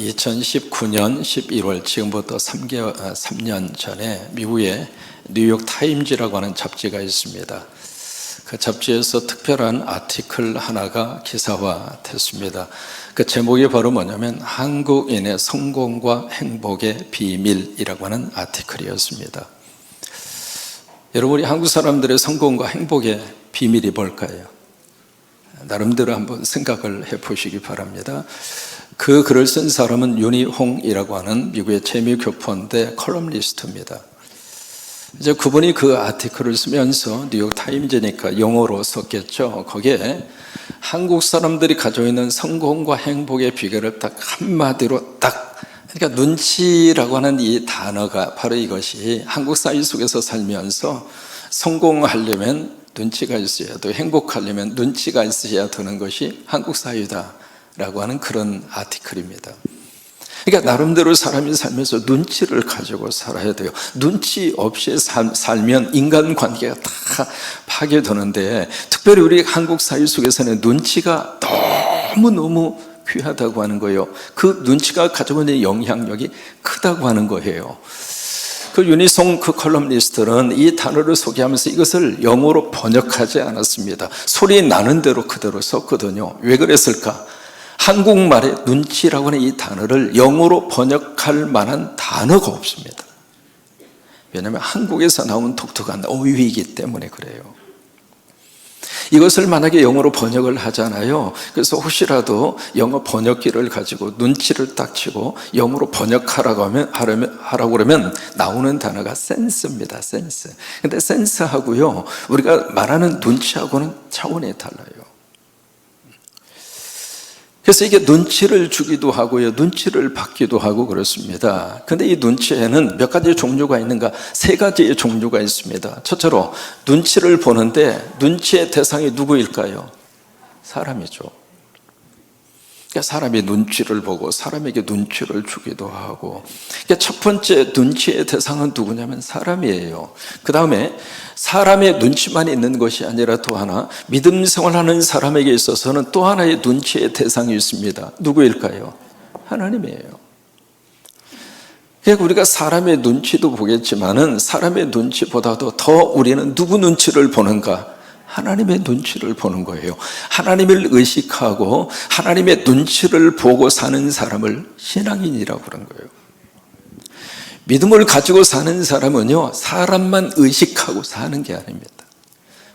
2019년 11월 지금부터 3년 전에 미국의 뉴욕 타임즈라고 하는 잡지가 있습니다. 그 잡지에서 특별한 아티클 하나가 기사화됐습니다. 그 제목이 바로 뭐냐면 한국인의 성공과 행복의 비밀이라고 하는 아티클이었습니다. 여러분, 우리 한국 사람들의 성공과 행복의 비밀이 뭘까요? 나름대로 한번 생각을 해보시기 바랍니다. 그 글을 쓴 사람은 윤희홍이라고 하는 미국의 재미교포인데 컬럼니스트입니다. 이제 그분이 그 아티클을 쓰면서 뉴욕 타임즈니까 영어로 썼겠죠. 거기에 한국 사람들이 가지고 있는 성공과 행복의 비결을 딱 한마디로 그러니까 눈치라고 하는 이 단어가 바로 이것이 한국 사회 속에서 살면서 성공하려면 눈치가 있어야 또 행복하려면 눈치가 있어야 되는 것이 한국 사회다라고 하는 그런 아티클입니다. 그러니까 나름대로 사람이 살면서 눈치를 가지고 살아야 돼요. 눈치 없이 살면 인간관계가 다 파괴되는데, 특별히 우리 한국 사회 속에서는 눈치가 너무너무 귀하다고 하는 거예요. 그 눈치가 가지고 있는 영향력이 크다고 하는 거예요. 그 윤희송 그 컬럼니스트는 이 단어를 소개하면서 이것을 영어로 번역하지 않았습니다. 소리 나는 대로 그대로 썼거든요. 왜 그랬을까? 한국말에 눈치라고 하는 이 단어를 영어로 번역할 만한 단어가 없습니다. 왜냐하면 한국에서 나온 독특한 어휘이기 때문에 그래요. 이것을 만약에 영어로 번역을 하잖아요. 그래서 혹시라도 영어 번역기를 가지고 눈치를 딱 치고 영어로 번역하라고 하라고 그러면 나오는 단어가 센스입니다. 센스. 근데 센스하고요, 우리가 말하는 눈치하고는 차원이 달라요. 그래서 이게 눈치를 주기도 하고요, 눈치를 받기도 하고 그렇습니다. 근데 이 눈치에는 몇 가지 종류가 있는가? 3가지의 종류가 있습니다. 첫째로 눈치를 보는데 눈치의 대상이 누구일까요? 사람이죠. 그러니까 사람이 눈치를 보고 사람에게 눈치를 주기도 하고, 그러니까 첫 번째 눈치의 대상은 누구냐면 사람이에요. 그 다음에 사람의 눈치만 있는 것이 아니라 또 하나, 믿음 생활하는 사람에게 있어서는 또 하나의 눈치의 대상이 있습니다. 누구일까요? 하나님이에요. 그러니까 우리가 사람의 눈치도 보겠지만은 사람의 눈치보다도 더 우리는 누구 눈치를 보는가? 하나님의 눈치를 보는 거예요. 하나님을 의식하고 하나님의 눈치를 보고 사는 사람을 신앙인이라고 그런 거예요. 믿음을 가지고 사는 사람은요, 사람만 의식하고 사는 게 아닙니다.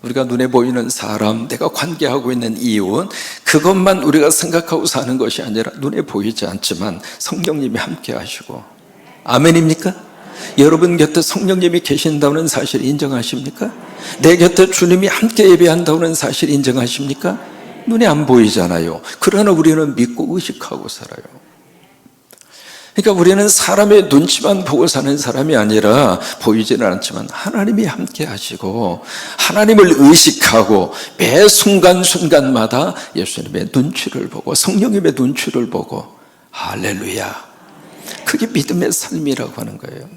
우리가 눈에 보이는 사람, 내가 관계하고 있는 이웃, 그것만 우리가 생각하고 사는 것이 아니라 눈에 보이지 않지만 성령님이 함께 하시고, 아멘입니까? 여러분 곁에 성령님이 계신다는 사실 인정하십니까? 내 곁에 주님이 함께 예배한다는 사실 인정하십니까? 눈에 안 보이잖아요. 그러나 우리는 믿고 의식하고 살아요. 그러니까 우리는 사람의 눈치만 보고 사는 사람이 아니라, 보이지는 않지만 하나님이 함께 하시고 하나님을 의식하고 매 순간순간마다 예수님의 눈치를 보고 성령님의 눈치를 보고, 할렐루야, 그게 믿음의 삶이라고 하는 거예요.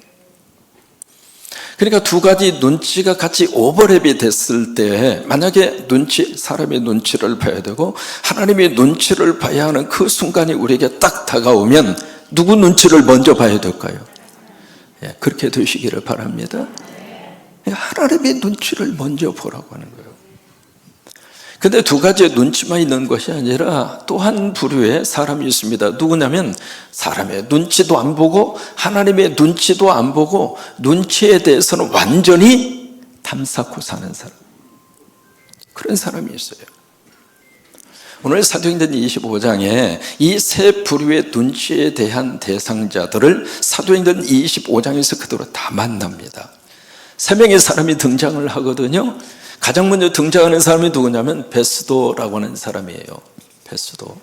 그러니까 2가지 눈치가 같이 오버랩이 됐을 때, 만약에 사람의 눈치를 봐야 되고 하나님의 눈치를 봐야 하는 그 순간이 우리에게 딱 다가오면 누구 눈치를 먼저 봐야 될까요? 그렇게 되시기를 바랍니다. 하나님의 눈치를 먼저 보라고 하는 거예요. 근데 2가지의 눈치만 있는 것이 아니라 또 한 부류의 사람이 있습니다. 누구냐면 사람의 눈치도 안 보고 하나님의 눈치도 안 보고 눈치에 대해서는 완전히 탐사코 사는 사람, 그런 사람이 있어요. 오늘 사도행전 25장에 이 3 부류의 눈치에 대한 대상자들을 사도행전 25장에서 그대로 다 만납니다. 3명의 사람이 등장을 하거든요. 가장 먼저 등장하는 사람이 누구냐면 베스도라고 하는 사람이에요. 베스도.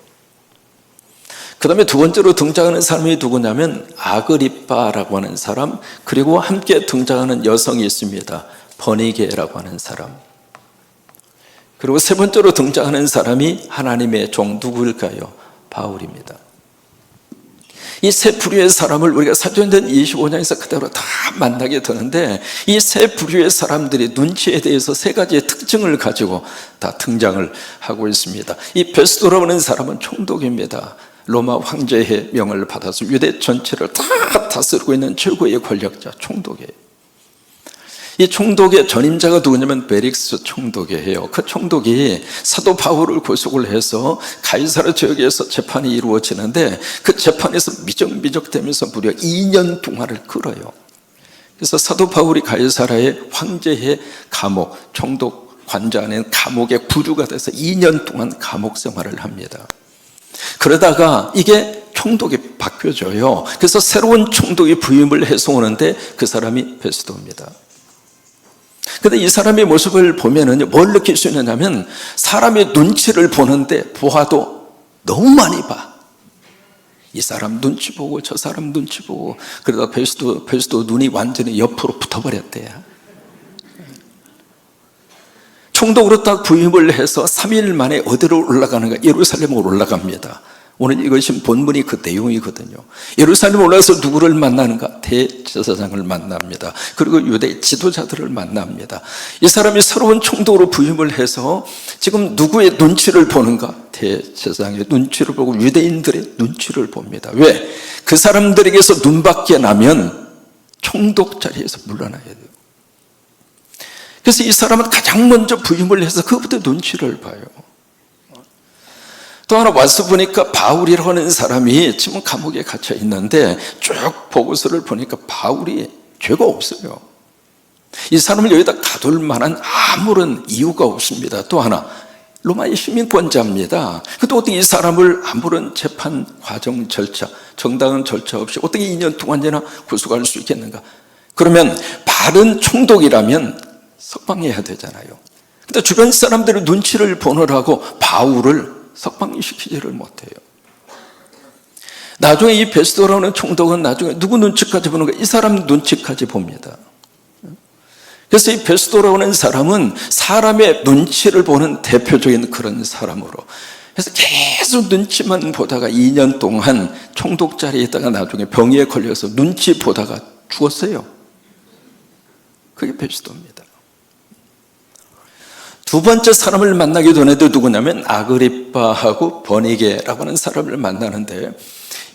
그 다음에 2번째로 등장하는 사람이 누구냐면 아그리빠라고 하는 사람, 그리고 함께 등장하는 여성이 있습니다. 버니게라고 하는 사람. 그리고 3번째로 등장하는 사람이 하나님의 종, 누구일까요? 바울입니다. 이 3 부류의 사람을 우리가 사도행전 25장에서 그대로 다 만나게 되는데, 이 3 부류의 사람들이 눈치에 대해서 3가지의 특징을 가지고 다 등장을 하고 있습니다. 이 베스도라고 하는 사람은 총독입니다. 로마 황제의 명을 받아서 유대 전체를 다 다스리고 있는 최고의 권력자 총독이에요. 이 총독의 전임자가 누구냐면 벨릭스 총독이에요. 그 총독이 사도 바울을 구속을 해서 가이사르 지역에서 재판이 이루어지는데 그 재판에서 미적미적되면서 무려 2년 동안을 끌어요. 그래서 사도 바울이 가이사라의 황제의 감옥, 총독 관저 안에 감옥의 구류가 돼서 2년 동안 감옥 생활을 합니다. 그러다가 이게 총독이 바뀌어져요. 그래서 새로운 총독이 부임을 해서 오는데 그 사람이 베스도입니다. 근데 이 사람의 모습을 보면은 뭘 느낄 수 있느냐면 사람의 눈치를 보는데 보아도 너무 많이 봐. 이 사람 눈치 보고 저 사람 눈치 보고 그러다 베스도 눈이 완전히 옆으로 붙어버렸대요. 총독으로 딱 부임을 해서 3일 만에 어디로 올라가는가? 예루살렘으로 올라갑니다. 오늘 읽으신 본문이 그 내용이거든요. 예루살렘 올라가서 누구를 만나는가? 대제사장을 만납니다. 그리고 유대 지도자들을 만납니다. 이 사람이 새로운 총독으로 부임을 해서 지금 누구의 눈치를 보는가? 대제사장의 눈치를 보고 유대인들의 눈치를 봅니다. 왜? 그 사람들에게서 눈밖에 나면 총독 자리에서 물러나야 돼요. 그래서 이 사람은 가장 먼저 부임을 해서 그부터 눈치를 봐요. 또 하나 와서 보니까 바울이라고 하는 사람이 지금 감옥에 갇혀 있는데 쭉 보고서를 보니까 바울이 죄가 없어요. 이 사람을 여기다 가둘 만한 아무런 이유가 없습니다. 또 하나 로마의 시민권자입니다. 근데 어떻게 이 사람을 아무런 재판 과정 절차, 정당한 절차 없이 어떻게 2년 동안이나 구속할 수 있겠는가? 그러면 바른 총독이라면 석방해야 되잖아요. 근데 주변 사람들의 눈치를 보느라고 바울을 석방시키지를 못해요. 나중에 이 베스도라는 총독은 나중에 누구 눈치까지 보는가? 이 사람 눈치까지 봅니다. 그래서 이 베스도라는 사람은 사람의 눈치를 보는 대표적인 그런 사람으로, 그래서 계속 눈치만 보다가 2년 동안 총독 자리에 있다가 나중에 병에 걸려서 눈치 보다가 죽었어요. 그게 베스도입니다. 두 번째 사람을 만나게 되는데 누구냐면 아그리빠하고 버니게라고 하는 사람을 만나는데,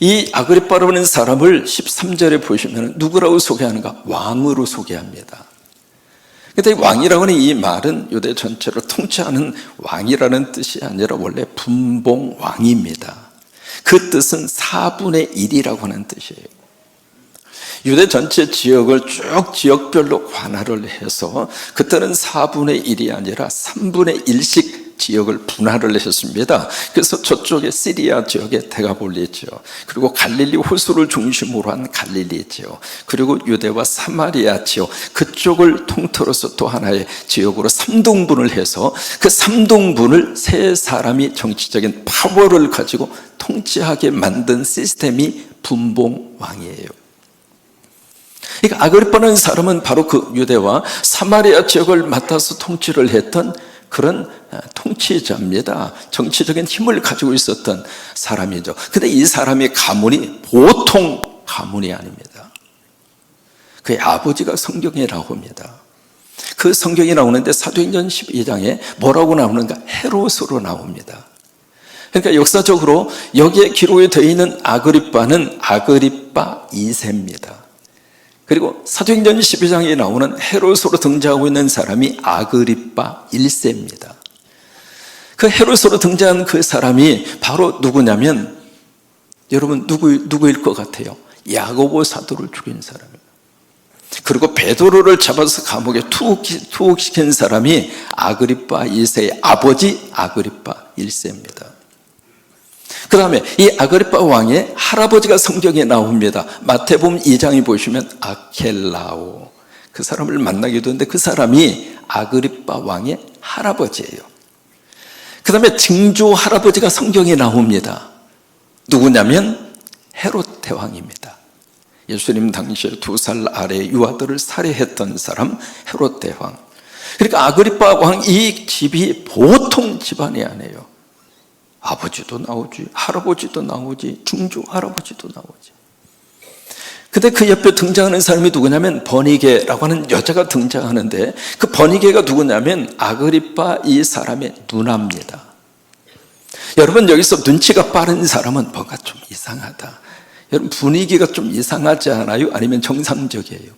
이 아그리빠라고 하는 사람을 13절에 보시면 누구라고 소개하는가? 왕으로 소개합니다. 근데 왕이라고 하는 이 말은 유대 전체를 통치하는 왕이라는 뜻이 아니라 원래 분봉왕입니다. 그 뜻은 4분의 1이라고 하는 뜻이에요. 유대 전체 지역을 쭉 지역별로 관할을 해서 그때는 4분의 1이 아니라 3분의 1씩 지역을 분할을 했습니다. 그래서 저쪽에 시리아 지역에 데가볼리죠. 그리고 갈릴리 호수를 중심으로 한 갈릴리죠. 그리고 유대와 사마리아 지역, 그쪽을 통틀어서 또 하나의 지역으로 3등분을 해서 그 3등분을 세 사람이 정치적인 파워를 가지고 통치하게 만든 시스템이 분봉왕이에요. 그러니까 아그리빠라는 사람은 바로 그 유대와 사마리아 지역을 맡아서 통치를 했던 그런 통치자입니다. 정치적인 힘을 가지고 있었던 사람이죠. 근데 이 사람의 가문이 보통 가문이 아닙니다. 그의 아버지가 성경에 나옵니다. 그 성경이 나오는데 사도행전 12장에 뭐라고 나오는가? 헤롯으로 나옵니다. 그러니까 역사적으로 여기에 기록이 되어 있는 아그리빠는 아그리빠 2세입니다. 그리고 사도행전 12장에 나오는 헤롯으로 등장하고 있는 사람이 아그리빠 1세입니다. 그 헤롯으로 등장한 그 사람이 바로 누구냐면, 여러분 누구일 것 같아요? 야고보 사도를 죽인 사람이에요. 그리고 베드로를 잡아서 감옥에 투옥시킨 사람이 아그리빠 2세의 아버지 아그리빠 1세입니다. 그 다음에 이 아그리빠 왕의 할아버지가 성경에 나옵니다. 마태복음 2장에 보시면 아켈라오, 그 사람을 만나게 되는데 그 사람이 아그리빠 왕의 할아버지예요. 그 다음에 증조 할아버지가 성경에 나옵니다. 누구냐면 헤롯 대왕입니다. 예수님 당시에 2살 아래의 유아들을 살해했던 사람 헤롯 대왕. 그러니까 아그리빠 왕 이 집이 보통 집안이 아니에요. 아버지도 나오지, 할아버지도 나오지, 중조 할아버지도 나오지. 근데 그 옆에 등장하는 사람이 누구냐면 버니게라고 하는 여자가 등장하는데, 그 버니게가 누구냐면 아그리빠 이 사람의 누나입니다. 여러분, 여기서 눈치가 빠른 사람은 뭔가 좀 이상하다. 여러분, 분위기가 좀 이상하지 않아요? 아니면 정상적이에요?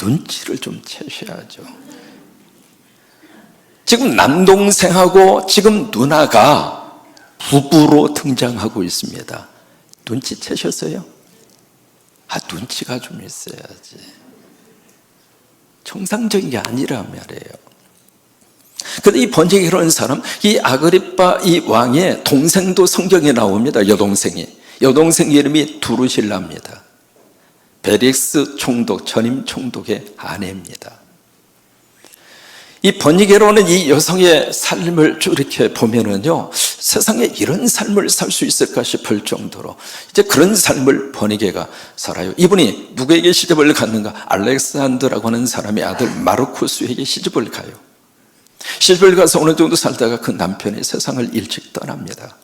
눈치를 좀 채셔야죠. 지금 남동생하고 지금 누나가 부부로 등장하고 있습니다. 눈치 채셨어요? 눈치가 좀 있어야지. 정상적인 게 아니란 말이에요. 근데 이 번제에 이런 사람, 이 아그리빠 이 왕의 동생도 성경에 나옵니다. 여동생 이름이 두루실라입니다. 벨릭스 총독, 전임 총독의 아내입니다. 이 버니게로는 이 여성의 삶을 쭉 이렇게 보면은요, 세상에 이런 삶을 살 수 있을까 싶을 정도로 이제 그런 삶을 버니게가 살아요. 이분이 누구에게 시집을 갔는가? 알렉산드라고 하는 사람의 아들 마르쿠스에게 시집을 가요. 시집을 가서 어느 정도 살다가 그 남편이 세상을 일찍 떠납니다.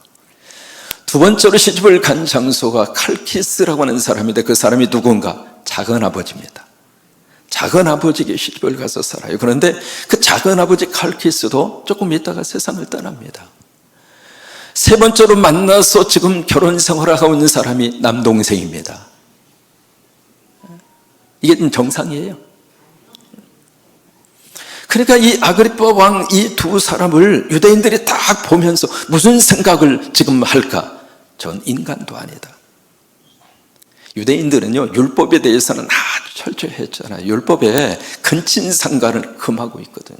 두 번째로 시집을 간 장소가 칼키스라고 하는 사람인데, 그 사람이 누군가? 작은아버지입니다. 작은아버지에게 시집을 가서 살아요. 그런데 그 작은아버지 칼키스도 조금 있다가 세상을 떠납니다. 세 번째로 만나서 지금 결혼 생활하고 있는 사람이 남동생입니다. 이게 정상이에요. 그러니까 이 아그리빠 왕 이 두 사람을 유대인들이 딱 보면서 무슨 생각을 지금 할까? 전 인간도 아니다. 유대인들은요, 율법에 대해서는 아주 철저히 했잖아요. 율법에 근친상간을 금하고 있거든요.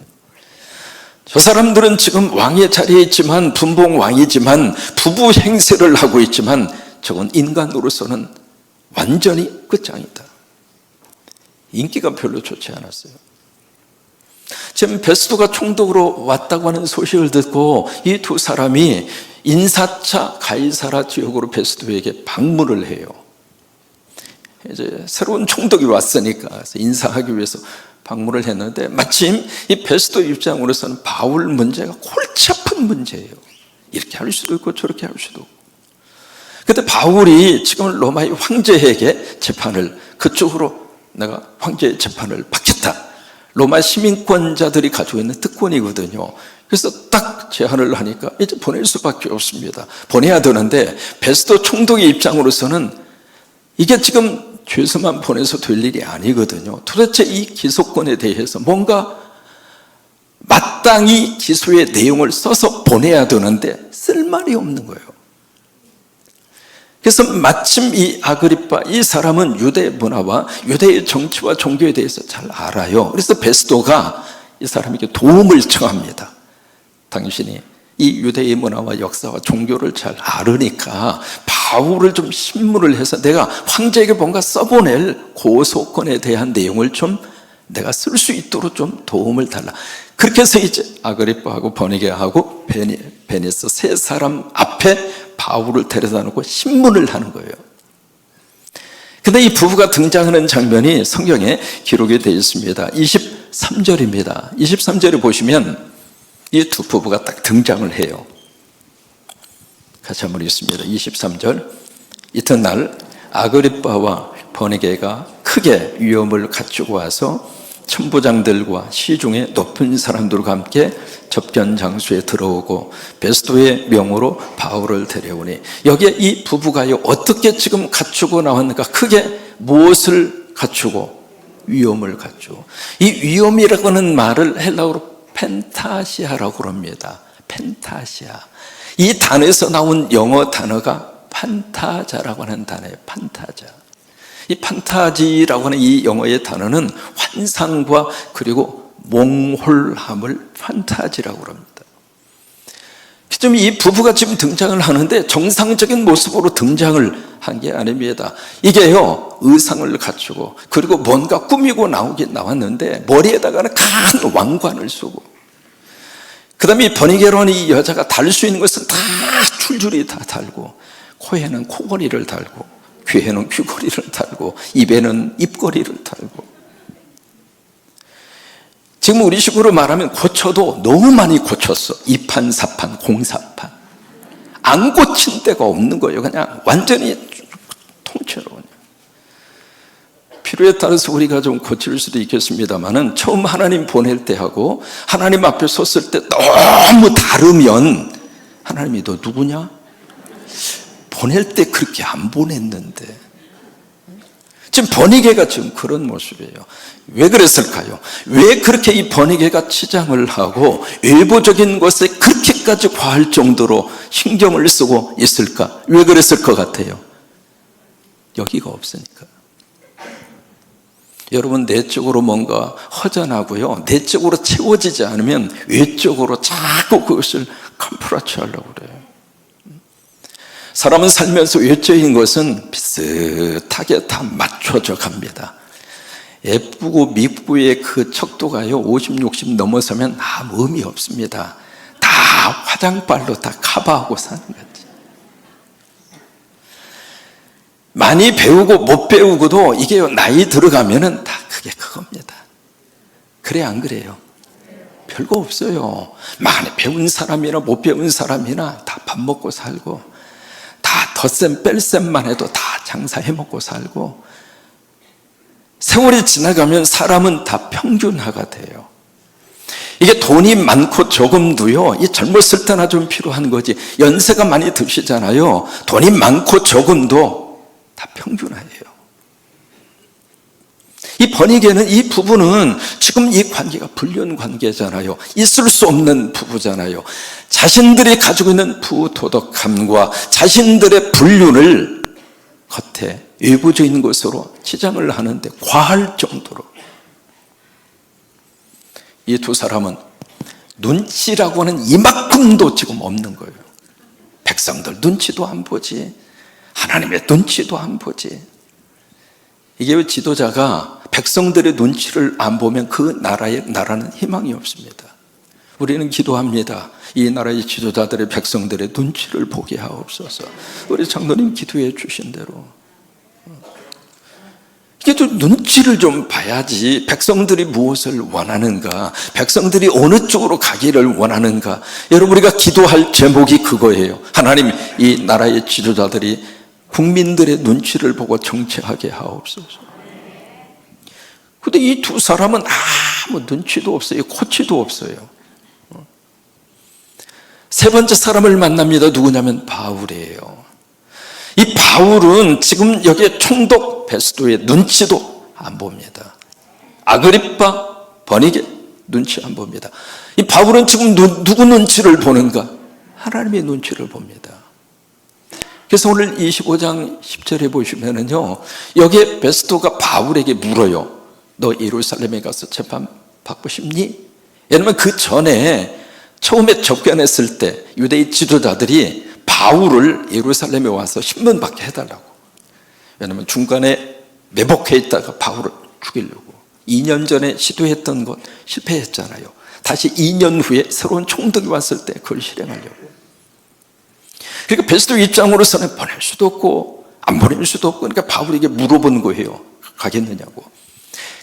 저 사람들은 지금 왕의 자리에 있지만, 분봉 왕이지만, 부부 행세를 하고 있지만, 저건 인간으로서는 완전히 끝장이다. 인기가 별로 좋지 않았어요. 지금 베스도가 총독으로 왔다고 하는 소식을 듣고 이 두 사람이 인사차 가이사라 지역으로 베스도에게 방문을 해요. 이제 새로운 총독이 왔으니까 인사하기 위해서 방문을 했는데, 마침 이 베스도 입장으로서는 바울 문제가 골치 아픈 문제예요. 이렇게 할 수도 있고 저렇게 할 수도 없고. 그때 바울이 지금 로마의 황제에게 재판을, 그쪽으로 내가 황제의 재판을 받겠다. 로마 시민권자들이 가지고 있는 특권이거든요. 그래서 딱 제안을 하니까 이제 보낼 수밖에 없습니다. 보내야 되는데 베스도 총독의 입장으로서는 이게 지금 죄수만 보내서 될 일이 아니거든요. 도대체 이 기소권에 대해서 뭔가 마땅히 기소의 내용을 써서 보내야 되는데 쓸 말이 없는 거예요. 그래서 마침 이 아그리빠 이 사람은 유대 문화와 유대의 정치와 종교에 대해서 잘 알아요. 그래서 베스도가 이 사람에게 도움을 청합니다. 당신이 이 유대의 문화와 역사와 종교를 잘 알으니까 바울을 좀 신문을 해서 내가 황제에게 뭔가 써보낼 고소권에 대한 내용을 좀 내가 쓸 수 있도록 좀 도움을 달라. 그렇게 해서 이제 아그리빠하고 버니게하고 베니스 세 사람 앞에 바울을 데려다 놓고 신문을 하는 거예요. 근데 이 부부가 등장하는 장면이 성경에 기록이 되어 있습니다. 23절입니다. 23절에 보시면 이 두 부부가 딱 등장을 해요. 같이 한번 읽습니다. 23절. 이튿날 아그리빠와 버니게가 크게 위험을 갖추고 와서 천부장들과 시중의 높은 사람들과 함께 접견 장소에 들어오고 베스도의 명으로 바울을 데려오니, 여기에 이 부부가요 어떻게 지금 갖추고 나왔는가? 크게 무엇을 갖추고? 위험을 갖추고. 이 위험이라고 하는 말을 헬라어로 펜타시아라고 합니다. 펜타시아. 이 단어에서 나온 영어 단어가 판타자라고 하는 단어예요. 판타자. 이 판타지라고 하는 이 영어의 단어는 환상과 그리고 몽홀함을 판타지라고 합니다. 지금 이 부부가 지금 등장을 하는데 정상적인 모습으로 등장을 한 게 아닙니다. 이게요, 의상을 갖추고 그리고 뭔가 꾸미고 나오긴 나왔는데 머리에다가는 큰 왕관을 쓰고, 그 다음에 이 버니게로는 이 여자가 달 수 있는 것은 다 줄줄이 다 달고, 코에는 코걸이를 달고, 귀에는 귀걸이를 달고, 입에는 입걸이를 달고. 지금 우리 식으로 말하면 고쳐도 너무 많이 고쳤어. 2판, 4판, 공사판. 안 고친 데가 없는 거예요. 그냥 완전히 통째로. 필요에 따라서 우리가 좀 고칠 수도 있겠습니다만은, 처음 하나님 보낼 때하고 하나님 앞에 섰을 때 너무 다르면 하나님이 너 누구냐? 보낼 때 그렇게 안 보냈는데. 지금 버니게가 지금 그런 모습이에요. 왜 그랬을까요? 왜 그렇게 이 버니게가 치장을 하고 외부적인 것에 그렇게까지 과할 정도로 신경을 쓰고 있을까? 왜 그랬을 것 같아요? 여기가 없으니까. 여러분, 내적으로 뭔가 허전하고요, 내적으로 채워지지 않으면 외적으로 자꾸 그것을 컴프라치 하려고 그래요. 사람은 살면서 외적인 것은 비슷하게 다 맞춰져 갑니다. 예쁘고 미부의 그 척도가요 50, 60 넘어서면 아무 의미 없습니다. 다 화장빨로 다 커버하고 사는 거지. 많이 배우고 못 배우고도 이게 나이 들어가면은 다 그게 그겁니다. 그래 안 그래요? 별거 없어요. 많이 배운 사람이나 못 배운 사람이나 다 밥 먹고 살고, 다 덧셈 뺄셈만 해도 다 장사해 먹고 살고, 세월이 지나가면 사람은 다 평균화가 돼요. 이게 돈이 많고 적음도요, 이 젊었을 때나 좀 필요한 거지, 연세가 많이 드시잖아요. 돈이 많고 적음도 다 평균화예요. 이 버니게는, 이 부부는 지금 이 관계가 불륜 관계잖아요. 있을 수 없는 부부잖아요. 자신들이 가지고 있는 부도덕함과 자신들의 불륜을 겉에 외부적인 것으로 치장을 하는데 과할 정도로, 이 두 사람은 눈치라고 하는 이만큼도 지금 없는 거예요. 백성들 눈치도 안 보지, 하나님의 눈치도 안 보지. 이게 왜 지도자가 백성들의 눈치를 안 보면 그 나라는 희망이 없습니다. 우리는 기도합니다. 이 나라의 지도자들의 백성들의 눈치를 보게 하옵소서. 우리 장로님 기도해 주신 대로. 이게 좀 눈치를 좀 봐야지, 백성들이 무엇을 원하는가, 백성들이 어느 쪽으로 가기를 원하는가. 여러분, 우리가 기도할 제목이 그거예요. 하나님, 이 나라의 지도자들이 국민들의 눈치를 보고 정치하게 하옵소서. 근데 이 두 사람은 아무 눈치도 없어요. 코치도 없어요. 세 번째 사람을 만납니다. 누구냐면 바울이에요. 이 바울은 지금 여기에 총독 베스도의 눈치도 안 봅니다. 아그리빠, 버니게 눈치 안 봅니다. 이 바울은 지금 누구 눈치를 보는가? 하나님의 눈치를 봅니다. 그래서 오늘 25장 10절에 보시면은요, 여기에 베스도가 바울에게 물어요. 너 예루살렘에 가서 재판 받고 싶니? 왜냐면 그 전에 처음에 접견했을 때 유대의 지도자들이 바울을 예루살렘에 와서 신문받게 해달라고. 왜냐면 중간에 매복해 있다가 바울을 죽이려고 2년 전에 시도했던 것 실패했잖아요. 다시 2년 후에 새로운 총독이 왔을 때 그걸 실행하려고. 그러니까 베스도 입장으로서는 보낼 수도 없고 안 보낼 수도 없고, 그러니까 바울에게 물어본 거예요. 가겠느냐고.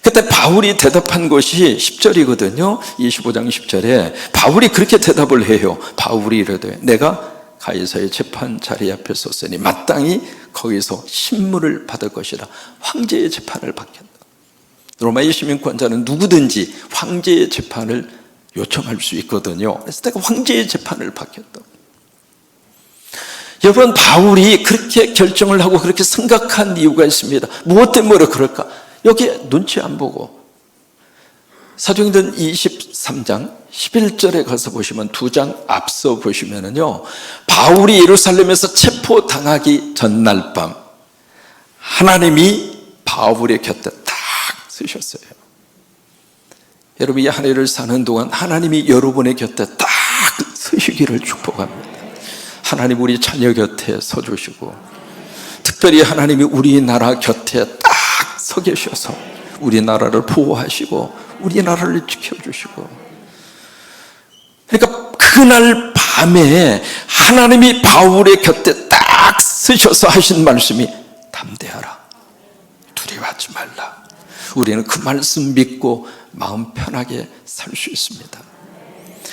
그때 바울이 대답한 것이 10절이거든요. 25장 10절에 바울이 그렇게 대답을 해요. 바울이 이르되 내가 가이사의 재판 자리 앞에 섰으니 마땅히 거기서 신문을 받을 것이라. 황제의 재판을 받겠다. 로마의 시민권자는 누구든지 황제의 재판을 요청할 수 있거든요. 그래서 내가 황제의 재판을 받겠다. 여러분, 바울이 그렇게 결정을 하고 그렇게 생각한 이유가 있습니다. 무엇 때문에 그럴까? 여기에 눈치 안 보고. 사도행전 23장 11절에 가서 보시면, 두 장 앞서 보시면은요, 바울이 예루살렘에서 체포당하기 전날 밤 하나님이 바울의 곁에 딱 서셨어요. 여러분, 이 한 해를 사는 동안 하나님이 여러분의 곁에 딱 서시기를 축복합니다. 하나님 우리 자녀 곁에 서주시고, 특별히 하나님이 우리나라 곁에 딱 서 계셔서 우리나라를 보호하시고 우리나라를 지켜주시고. 그러니까 그날 밤에 하나님이 바울의 곁에 딱 서셔서 하신 말씀이 담대하라, 두려워하지 말라. 우리는 그 말씀 믿고 마음 편하게 살 수 있습니다.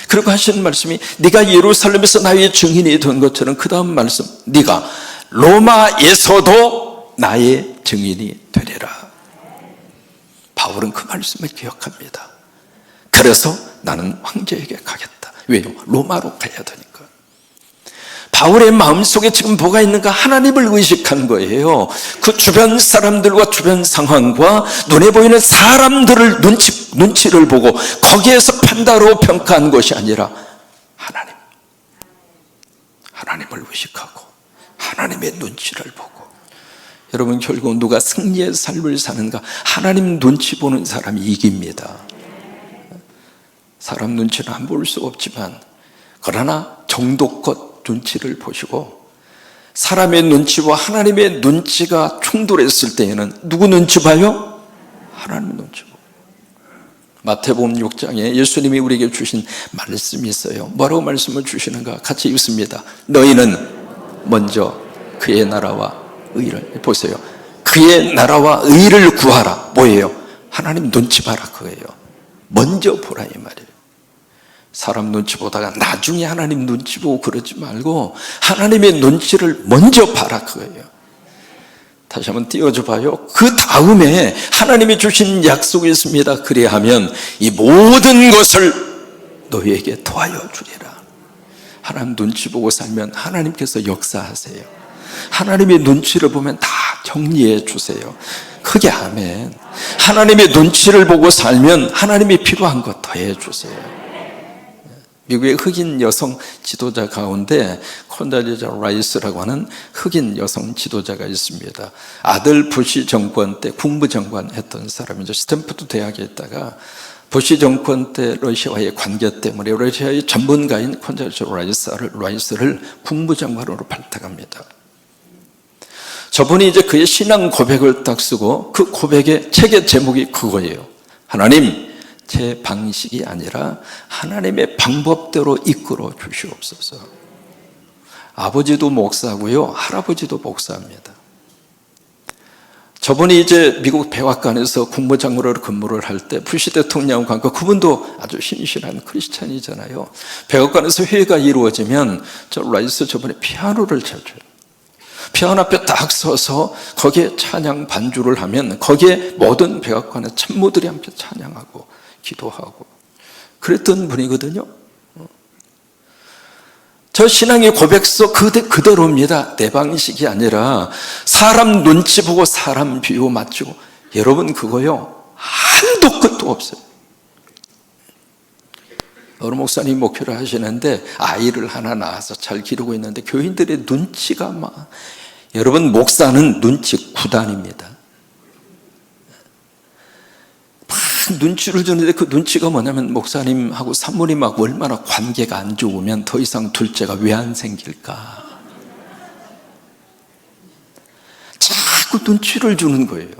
그리고 하시는 말씀이, 네가 예루살렘에서 나의 증인이 된 것처럼, 그 다음 말씀, 네가 로마에서도 나의 증인이 되리라. 바울은 그 말씀을 기억합니다. 그래서 나는 황제에게 가겠다. 왜요? 로마로 가야 되니까. 바울의 마음속에 지금 뭐가 있는가? 하나님을 의식한 거예요. 그 주변 사람들과 주변 상황과 눈에 보이는 사람들을 눈치를 보고 거기에서 판단하고 평가한 것이 아니라 하나님을 의식하고 하나님의 눈치를 보고. 여러분, 결국 누가 승리의 삶을 사는가? 하나님 눈치 보는 사람이 이깁니다. 사람 눈치는 안 볼 수 없지만, 그러나 정도껏 눈치를 보시고, 사람의 눈치와 하나님의 눈치가 충돌했을 때에는 누구 눈치 봐요? 하나님 눈치 보고. 마태복음 6장에 예수님이 우리에게 주신 말씀이 있어요. 뭐라고 말씀을 주시는가? 같이 읽습니다. 너희는 먼저 그의 나라와 의를, 보세요, 그의 나라와 의를 구하라. 뭐예요? 하나님 눈치 봐라, 그거예요. 먼저 보라, 이 말이에요. 사람 눈치 보다가 나중에 하나님 눈치 보고 그러지 말고 하나님의 눈치를 먼저 봐라, 그거예요. 다시 한번 띄워줘 봐요. 그 다음에 하나님이 주신 약속이 있습니다. 그리하면 이 모든 것을 너희에게 도와여 주리라. 하나님 눈치 보고 살면 하나님께서 역사하세요. 하나님의 눈치를 보면 다 정리해 주세요. 크게 아멘. 하나님의 눈치를 보고 살면 하나님이 필요한 것 더해 주세요. 미국의 흑인 여성 지도자 가운데 콘달리자 라이스라고 하는 흑인 여성 지도자가 있습니다. 아들 부시 정권 때 국무장관 했던 사람이죠. 스탠퍼드 대학에 있다가 부시 정권 때 러시아와의 관계 때문에 러시아의 전문가인 콘달리자 라이스를 국무장관으로 발탁합니다. 저분이 이제 그의 신앙 고백을 딱 쓰고 그 고백의 책의 제목이 그거예요. 하나님, 제 방식이 아니라 하나님의 방법대로 이끌어 주시옵소서. 아버지도 목사고요, 할아버지도 목사입니다. 저분이 이제 미국 백악관에서 국무장관으로 근무를 할 때 부시 대통령과 그분도 아주 신실한 크리스찬이잖아요. 백악관에서 회의가 이루어지면 라이스 저분이 피아노를 잘 쳐요. 피아노 앞에 딱 서서 거기에 찬양 반주를 하면 거기에 모든 백악관의 참모들이 함께 찬양하고 기도하고 그랬던 분이거든요. 저 신앙의 고백서 그대로입니다. 내 방식이 아니라 사람 눈치 보고 사람 비유 맞추고. 여러분, 그거요 한도 끝도 없어요. 어느 목사님 목표를 하시는데 아이를 하나 낳아서 잘 기르고 있는데 교인들의 눈치가 막, 여러분, 목사는 눈치 구단입니다. 눈치를 주는데 그 눈치가 뭐냐면 목사님하고 사모님하고 얼마나 관계가 안 좋으면 더 이상 둘째가 왜 안 생길까, 자꾸 눈치를 주는 거예요.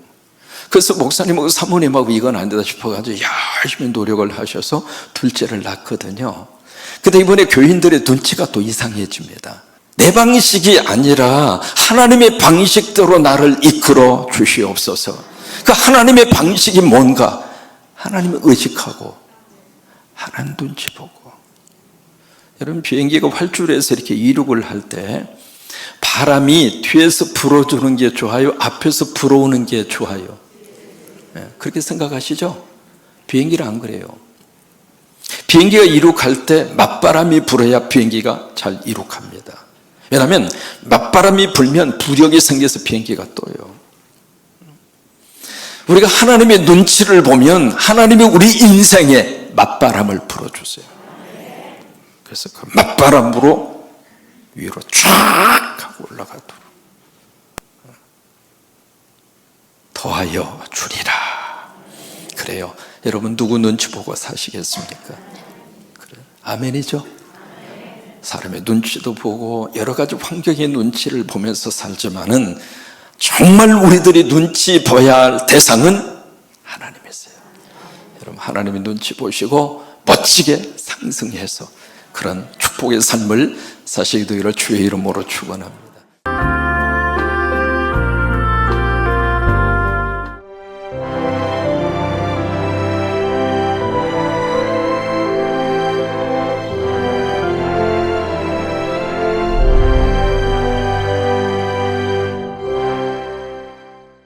그래서 목사님하고 사모님하고 이건 안 되다 싶어가지고 열심히 노력을 하셔서 둘째를 낳거든요. 근데 이번에 교인들의 눈치가 또 이상해집니다. 내 방식이 아니라 하나님의 방식대로 나를 이끌어 주시옵소서. 그 하나님의 방식이 뭔가? 하나님을 의식하고 하나님 눈치 보고. 여러분, 비행기가 활주로에서 이렇게 이륙을 할 때 바람이 뒤에서 불어주는 게 좋아요? 앞에서 불어오는 게 좋아요? 그렇게 생각하시죠? 비행기는 안 그래요. 비행기가 이륙할 때 맞바람이 불어야 비행기가 잘 이륙합니다. 왜냐하면 맞바람이 불면 부력이 생겨서 비행기가 떠요. 우리가 하나님의 눈치를 보면 하나님이 우리 인생에 맞바람을 불어주세요. 그래서 그 맞바람으로 위로 쫙 하고 올라가도록 더하여 주리라. 그래요. 여러분, 누구 눈치 보고 사시겠습니까? 그래. 아멘이죠? 사람의 눈치도 보고 여러 가지 환경의 눈치를 보면서 살지만은 정말 우리들이 눈치 봐야 할 대상은 하나님이세요. 여러분, 하나님의 눈치 보시고 멋지게 상승해서 그런 축복의 삶을 사시게 되기를 주의 이름으로 축원합니다.